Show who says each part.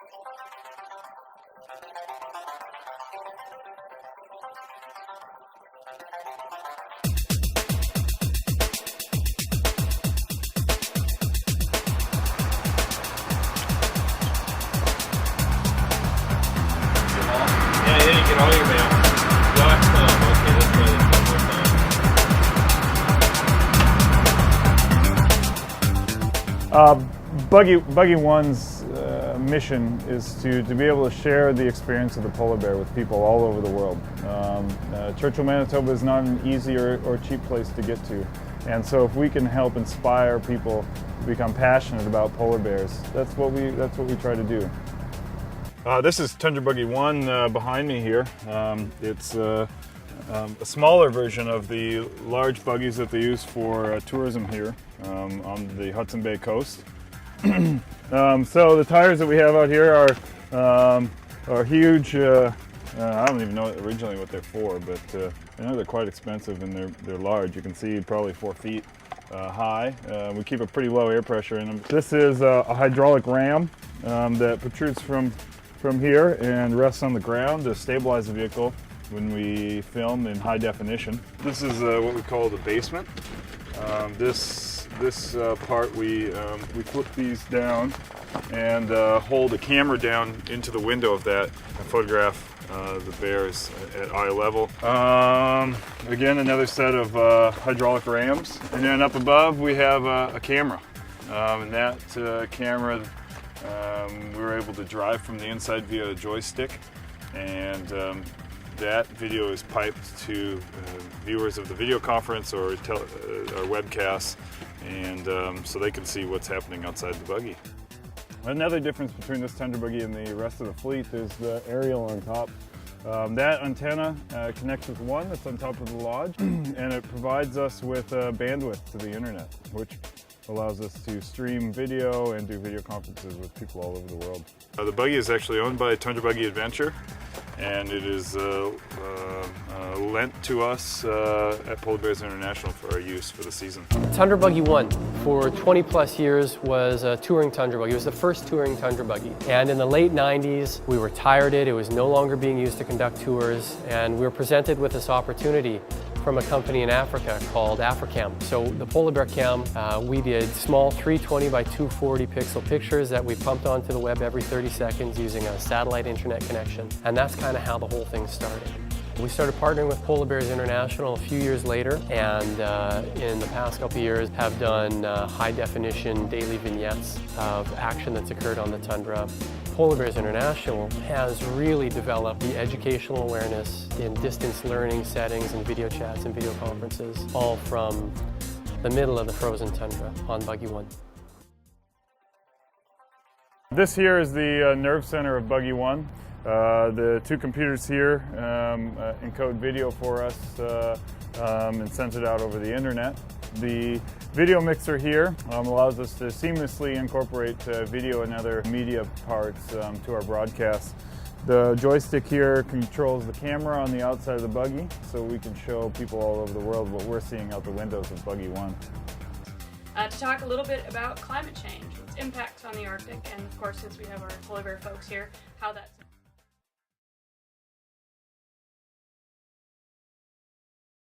Speaker 1: Yeah, you get all your mail. Black thumb. Okay, let's try this one more time.
Speaker 2: Buggy One's mission is to be able to share the experience of the polar bear with people all over the world. Churchill, Manitoba is not an easy or cheap place to get to, and so if we can help inspire people to become passionate about polar bears, that's what we try to do. This is Tundra Buggy One behind me here. It's a smaller version of the large buggies that they use for tourism here on the Hudson Bay coast. So the tires that we have out here are huge. I don't even know originally what they're for, but I know they're quite expensive and they're large. You can see probably 4 feet high. We keep a pretty low air pressure in them. This is a hydraulic ram that protrudes from here and rests on the ground to stabilize the vehicle when we film in high definition. This is what we call the basement. This part we flip these down and hold a camera down into the window of that and photograph the bears at eye level. Again, another set of hydraulic rams, and then up above we have a camera, and that camera we were able to drive from the inside via a joystick, and that video is piped to viewers of the video conference or webcasts, and so they can see what's happening outside the buggy. Another difference between this Tundra buggy and the rest of the fleet is the aerial on top. That antenna connects with one that's on top of the lodge, and it provides us with bandwidth to the internet, which allows us to stream video and do video conferences with people all over the world. The buggy is actually owned by Tundra Buggy Adventure, and it is lent to us at Polar Bears International for our use for the season.
Speaker 3: Tundra Buggy One, for 20 plus years, was a touring Tundra buggy. It was the first touring Tundra buggy. And in the late 90s, we retired it. It was no longer being used to conduct tours, and we were presented with this opportunity from a company in Africa called Africam. So the polar bear cam, we did small 320 by 240 pixel pictures that we pumped onto the web every 30 seconds using a satellite internet connection. And that's kind of how the whole thing started. We started partnering with Polar Bears International a few years later, and in the past couple of years have done high definition daily vignettes of action that's occurred on the tundra. Polar Bears International has really developed the educational awareness in distance learning settings and video chats and video conferences, all from the middle of the frozen tundra on Buggy One.
Speaker 2: This here is the nerve center of Buggy One. The two computers here encode video for us and sends it out over the internet. The video mixer here allows us to seamlessly incorporate video and other media parts to our broadcasts. The joystick here controls the camera on the outside of the buggy, so we can show people all over the world what we're seeing out the windows of Buggy One.
Speaker 4: To talk a little bit about climate change, its impacts on the Arctic, and of course, since we have our polar bear folks here, how that's